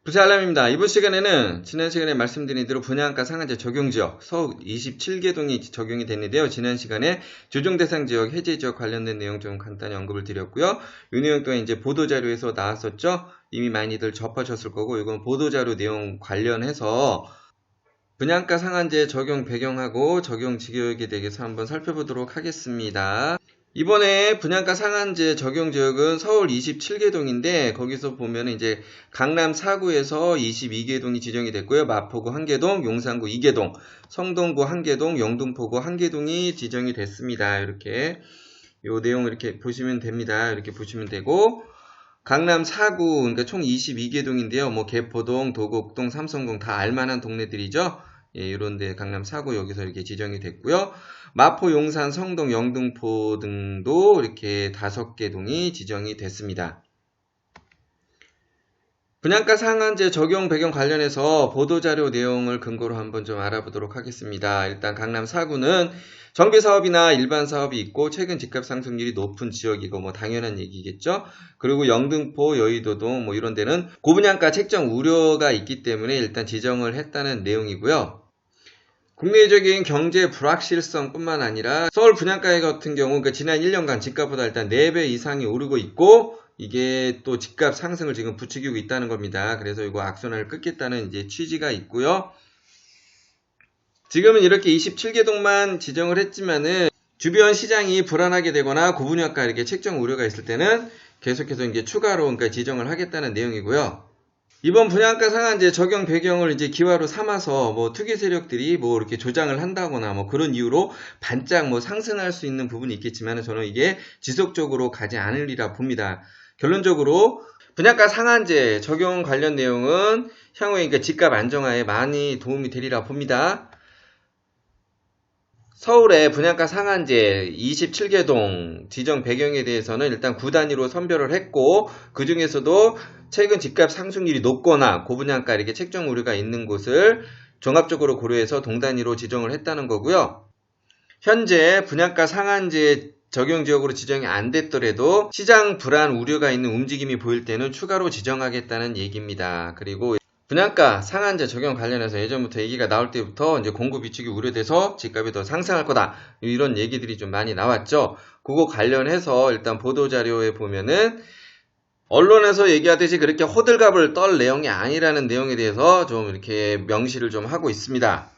부자알람입니다. 이번 시간에는 지난 시간에 말씀드린 대로 분양가 상한제 적용지역 서울 27개 동이 적용이 됐는데요. 지난 시간에 조정대상 지역, 해제 지역 관련된 내용 좀 간단히 언급을 드렸고요. 이 내용 또한 이제 보도자료에서 나왔었죠. 이미 많이들 접하셨을 거고, 이건 보도자료 내용 관련해서 분양가 상한제 적용 배경하고 적용 지역에 대해서 한번 살펴보도록 하겠습니다. 이번에 분양가 상한제 적용 지역은 서울 27개 동인데, 거기서 보면 이제 강남 4구에서 22개 동이 지정이 됐고요. 마포구 1개동, 용산구 2개동, 성동구 1개동, 영등포구 1개동이 지정이 됐습니다. 이렇게 요 내용 이렇게 보시면 됩니다. 이렇게 보시면 되고, 강남 4구, 그러니까 총 22개 동인데요. 뭐 개포동, 도곡동, 삼성동 다 알만한 동네들이죠. 예, 이런데 강남 4구 여기서 이렇게 지정이 됐고요. 마포, 용산, 성동, 영등포 등도 이렇게 5개 동이 지정이 됐습니다. 분양가 상한제 적용 배경 관련해서 보도자료 내용을 근거로 한번 좀 알아보도록 하겠습니다. 일단 강남 4구는 정비사업이나 일반 사업이 있고 최근 집값 상승률이 높은 지역이고 뭐 당연한 얘기겠죠. 그리고 영등포, 여의도동 뭐 이런 데는 고분양가 책정 우려가 있기 때문에 일단 지정을 했다는 내용이고요. 국내적인 경제 불확실성 뿐만 아니라 서울 분양가 같은 경우 그러니까 지난 1년간 집값보다 일단 4배 이상이 오르고 있고, 이게 또 집값 상승을 지금 부추기고 있다는 겁니다. 그래서 이거 악순환을 끊겠다는 이제 취지가 있고요. 지금은 이렇게 27개 동만 지정을 했지만은 주변 시장이 불안하게 되거나 고분양가 이렇게 책정 우려가 있을 때는 계속해서 이제 추가로 그러니까 지정을 하겠다는 내용이고요. 이번 분양가 상한제 적용 배경을 이제 기화로 삼아서 뭐 투기 세력들이 뭐 이렇게 조장을 한다거나 뭐 그런 이유로 반짝 뭐 상승할 수 있는 부분이 있겠지만 저는 이게 지속적으로 가지 않으리라 봅니다. 결론적으로 분양가 상한제 적용 관련 내용은 향후에 그러니까 집값 안정화에 많이 도움이 되리라 봅니다. 서울의 분양가 상한제 27개 동 지정 배경에 대해서는 일단 구 단위로 선별을 했고, 그 중에서도 최근 집값 상승률이 높거나 고분양가 이렇게 책정 우려가 있는 곳을 종합적으로 고려해서 동 단위로 지정을 했다는 거고요. 현재 분양가 상한제 적용 지역으로 지정이 안 됐더라도 시장 불안 우려가 있는 움직임이 보일 때는 추가로 지정하겠다는 얘기입니다. 그리고 분양가 상한제 적용 관련해서 예전부터 얘기가 나올 때부터 이제 공급 위축이 우려돼서 집값이 더 상승할 거다, 이런 얘기들이 좀 많이 나왔죠. 그거 관련해서 일단 보도자료에 보면은 언론에서 얘기하듯이 그렇게 호들갑을 떨 내용이 아니라는 내용에 대해서 좀 이렇게 명시를 좀 하고 있습니다.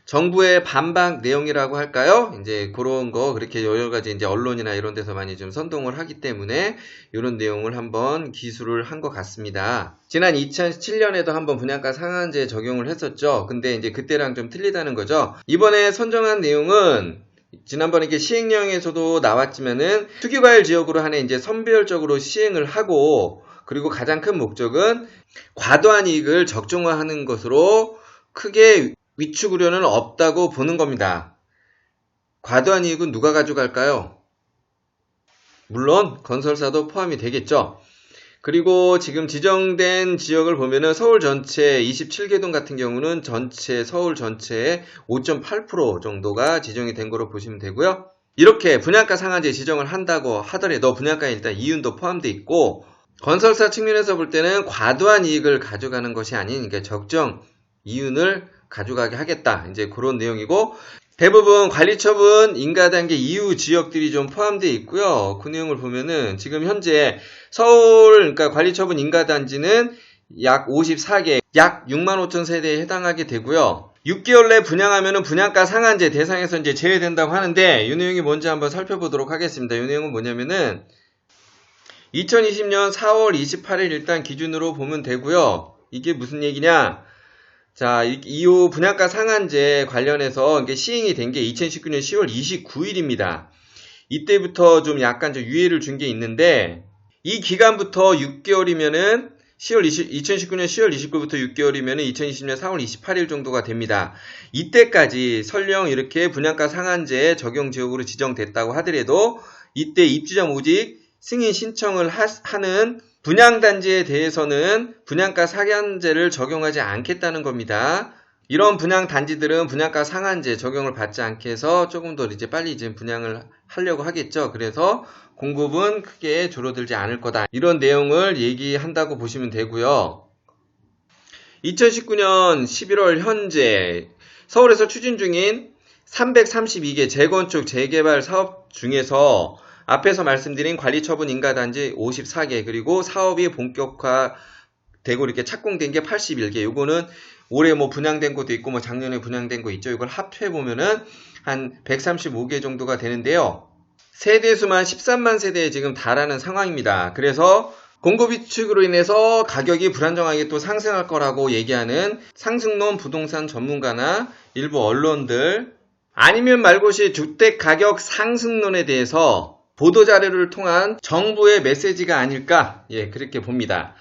정부의 반박 내용이라고 할까요? 이제 그런 거 그렇게 여러 가지 이제 언론이나 이런 데서 많이 좀 선동을 하기 때문에 이런 내용을 한번 기술을 한 것 같습니다. 지난 2017년에도 한번 분양가 상한제 적용을 했었죠. 근데 이제 그때랑 좀 틀리다는 거죠. 이번에 선정한 내용은 지난번에 이렇게 시행령에서도 나왔지만은 투기과열 지역으로 하나 이제 선별적으로 시행을 하고, 그리고 가장 큰 목적은 과도한 이익을 적정화하는 것으로 크게 위축 우려는 없다고 보는 겁니다. 과도한 이익은 누가 가져갈까요? 물론 건설사도 포함이 되겠죠. 그리고 지금 지정된 지역을 보면은 서울 전체 27개 동 같은 경우는 서울 전체의 5.8% 정도가 지정이 된 거로 보시면 되고요. 이렇게 분양가 상한제 지정을 한다고 하더라도 분양가에 일단 이윤도 포함되어 있고, 건설사 측면에서 볼 때는 과도한 이익을 가져가는 것이 아닌 그러니까 적정 이윤을 가져가게 하겠다, 이제 그런 내용이고, 대부분 관리처분 인가단계 이후 지역들이 좀 포함되어 있고요. 그 내용을 보면은 지금 현재 서울 그러니까 관리처분 인가단지는 약 54개, 약 6만 5천 세대에 해당하게 되고요. 6개월 내 분양하면은 분양가 상한제 대상에서 이제 제외된다고 하는데, 이 내용이 뭔지 한번 살펴보도록 하겠습니다. 이 내용은 뭐냐면은 2020년 4월 28일 일단 기준으로 보면 되고요. 이게 무슨 얘기냐? 자, 이후 분양가 상한제 관련해서 이게 시행이 된 게 2019년 10월 29일입니다. 이때부터 좀 약간 좀 유예를 준 게 있는데, 이 기간부터 6개월이면은 2019년 10월 29일부터 6개월이면은 2020년 4월 28일 정도가 됩니다. 이때까지 설령 이렇게 분양가 상한제 적용 지역으로 지정됐다고 하더라도 이때 입주자 모집 승인 신청을 하는 분양단지에 대해서는 분양가 상한제를 적용하지 않겠다는 겁니다. 이런 분양단지들은 분양가 상한제 적용을 받지 않게 해서 조금 더 이제 빨리 이제 분양을 하려고 하겠죠. 그래서 공급은 크게 줄어들지 않을 거다, 이런 내용을 얘기한다고 보시면 되고요. 2019년 11월 현재 서울에서 추진 중인 332개 재건축 재개발 사업 중에서 앞에서 말씀드린 관리처분 인가단지 54개, 그리고 사업이 본격화되고 이렇게 착공된 게 81개. 요거는 올해 뭐 분양된 것도 있고 뭐 작년에 분양된 거 있죠. 이걸 합해보면은 한 135개 정도가 되는데요. 세대수만 13만 세대에 지금 달하는 상황입니다. 그래서 공급 위축으로 인해서 가격이 불안정하게 또 상승할 거라고 얘기하는 상승론 부동산 전문가나 일부 언론들, 아니면 말고시 주택 가격 상승론에 대해서 보도자료를 통한 정부의 메시지가 아닐까, 그렇게 봅니다.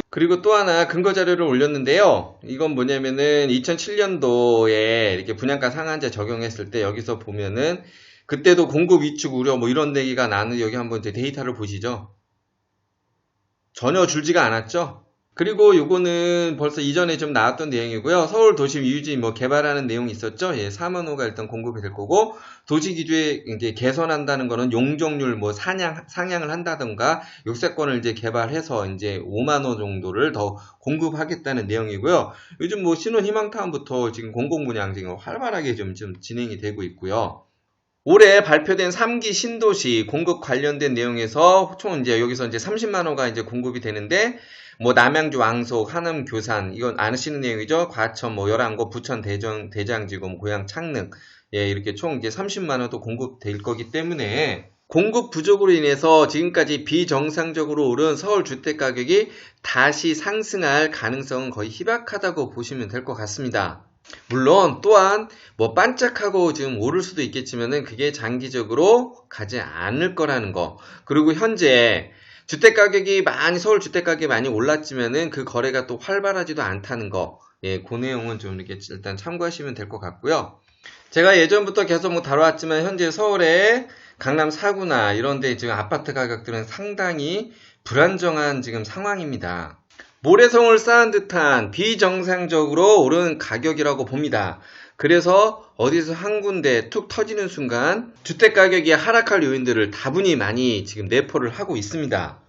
그리고 또 하나 근거자료를 올렸는데요. 이건 뭐냐면은 2007년도에 이렇게 분양가 상한제 적용했을 때 여기서 보면은 그때도 공급 위축 우려 뭐 이런 얘기가 나는, 여기 한번 이제 데이터를 보시죠. 전혀 줄지가 않았죠. 그리고 요거는 벌써 이전에 좀 나왔던 내용이고요. 서울 도심 유지 뭐 개발하는 내용이 있었죠. 4만 호가 일단 공급이 될 거고, 도시 기주에 이제 개선한다는 거는 용적률 뭐 상향을 한다던가 역세권을 이제 개발해서 이제 5만 호 정도를 더 공급하겠다는 내용이고요. 요즘 뭐 신혼 희망타운부터 지금 공공분양 지금 활발하게 좀 진행이 되고 있고요. 올해 발표된 3기 신도시 공급 관련된 내용에서 총 이제 여기서 이제 30만 호가 이제 공급이 되는데, 뭐 남양주 왕속, 하남 교산, 이건 아시는 내용이죠. 과천 뭐 11곳, 부천 대장지구, 고양 창릉, 이렇게 총 이제 30만 호도 공급될 거기 때문에 공급 부족으로 인해서 지금까지 비정상적으로 오른 서울 주택 가격이 다시 상승할 가능성은 거의 희박하다고 보시면 될 것 같습니다. 물론 또한 뭐 반짝하고 지금 오를 수도 있겠지만은 그게 장기적으로 가지 않을 거라는 거. 그리고 현재 서울 주택 가격이 많이 올랐지만은 그 거래가 또 활발하지도 않다는 거. 그 내용은 좀 이렇게 일단 참고하시면 될 것 같고요. 제가 예전부터 계속 뭐 다뤄왔지만 현재 서울의 강남 4구나 이런 데 지금 아파트 가격들은 상당히 불안정한 지금 상황입니다. 모래성을 쌓은 듯한 비정상적으로 오른 가격이라고 봅니다. 그래서 어디서 한 군데 툭 터지는 순간 주택 가격이 하락할 요인들을 다분히 많이 지금 내포를 하고 있습니다.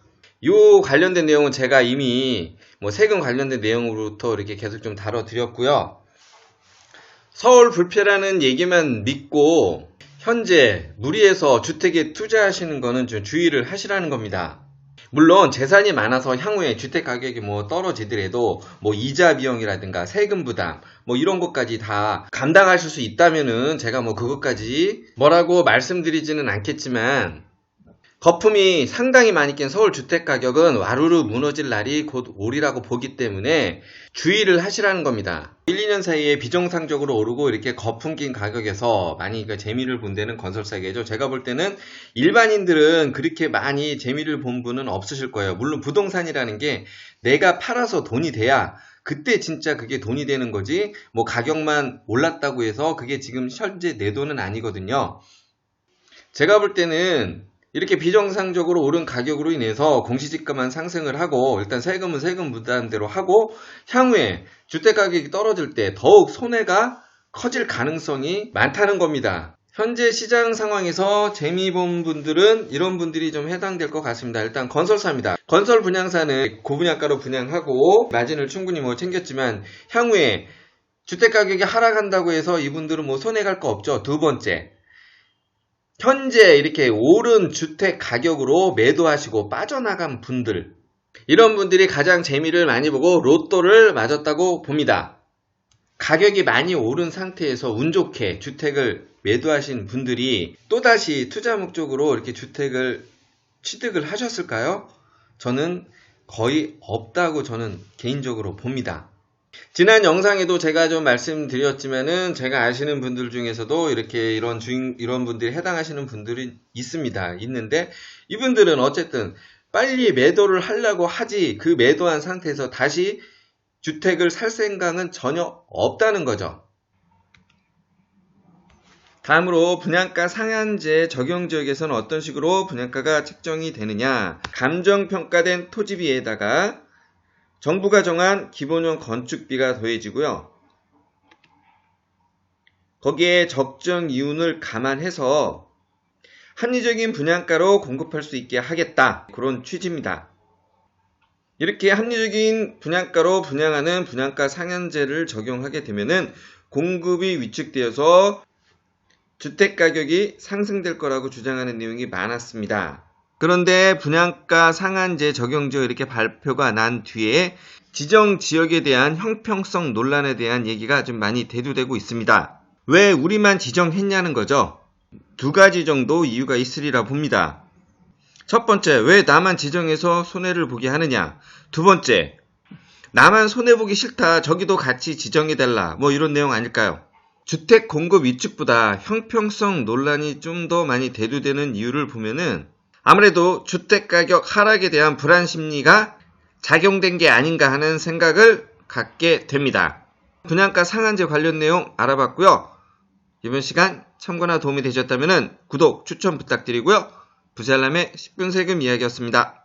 요 관련된 내용은 제가 이미 뭐 세금 관련된 내용으로부터 이렇게 계속 좀 다뤄드렸고요. 서울 불패라는 얘기만 믿고 현재 무리해서 주택에 투자하시는 거는 좀 주의를 하시라는 겁니다. 물론 재산이 많아서 향후에 주택 가격이 뭐 떨어지더라도 뭐 이자 비용이라든가 세금 부담 뭐 이런 것까지 다 감당하실 수 있다면은 제가 뭐 그것까지 뭐라고 말씀드리지는 않겠지만, 거품이 상당히 많이 낀 서울 주택 가격은 와르르 무너질 날이 곧 오리라고 보기 때문에 주의를 하시라는 겁니다. 1, 2년 사이에 비정상적으로 오르고 이렇게 거품 낀 가격에서 많이 재미를 본 데는 건설사계죠. 제가 볼 때는 일반인들은 그렇게 많이 재미를 본 분은 없으실 거예요. 물론 부동산이라는 게 내가 팔아서 돈이 돼야 그때 진짜 그게 돈이 되는 거지, 뭐 가격만 올랐다고 해서 그게 지금 현재 내 돈은 아니거든요. 제가 볼 때는 이렇게 비정상적으로 오른 가격으로 인해서 공시지가만 상승을 하고 일단 세금은 세금 부담대로 하고 향후에 주택가격이 떨어질 때 더욱 손해가 커질 가능성이 많다는 겁니다. 현재 시장 상황에서 재미 본 분들은 이런 분들이 좀 해당될 것 같습니다. 일단 건설사입니다. 건설 분양사는 고분양가로 분양하고 마진을 충분히 뭐 챙겼지만 향후에 주택가격이 하락한다고 해서 이분들은 뭐 손해갈 거 없죠. 두 번째, 현재 이렇게 오른 주택 가격으로 매도하시고 빠져나간 분들, 이런 분들이 가장 재미를 많이 보고 로또를 맞았다고 봅니다. 가격이 많이 오른 상태에서 운 좋게 주택을 매도하신 분들이 또다시 투자 목적으로 이렇게 주택을 취득을 하셨을까요? 저는 거의 없다고 저는 개인적으로 봅니다. 지난 영상에도 제가 좀 말씀드렸지만은 제가 아시는 분들 중에서도 이렇게 이런 분들이 해당하시는 분들이 있는데 이분들은 어쨌든 빨리 매도를 하려고 하지 그 매도한 상태에서 다시 주택을 살 생각은 전혀 없다는 거죠. 다음으로 분양가 상한제 적용 지역에서는 어떤 식으로 분양가가 책정이 되느냐. 감정평가된 토지비에다가 정부가 정한 기본형 건축비가 더해지고요. 거기에 적정 이윤을 감안해서 합리적인 분양가로 공급할 수 있게 하겠다. 그런 취지입니다. 이렇게 합리적인 분양가로 분양하는 분양가 상한제를 적용하게 되면은 공급이 위축되어서 주택가격이 상승될 거라고 주장하는 내용이 많았습니다. 그런데 분양가 상한제 적용조 이렇게 발표가 난 뒤에 지정 지역에 대한 형평성 논란에 대한 얘기가 좀 많이 대두되고 있습니다. 왜 우리만 지정했냐는 거죠. 두 가지 정도 이유가 있으리라 봅니다. 첫 번째, 왜 나만 지정해서 손해를 보게 하느냐. 두 번째, 나만 손해보기 싫다. 저기도 같이 지정해달라. 뭐 이런 내용 아닐까요? 주택 공급 위축보다 형평성 논란이 좀 더 많이 대두되는 이유를 보면은 아무래도 주택가격 하락에 대한 불안 심리가 작용된 게 아닌가 하는 생각을 갖게 됩니다. 분양가 상한제 관련 내용 알아봤고요. 이번 시간 참고나 도움이 되셨다면 구독, 추천 부탁드리고요. 부살남의 10분 세금 이야기였습니다.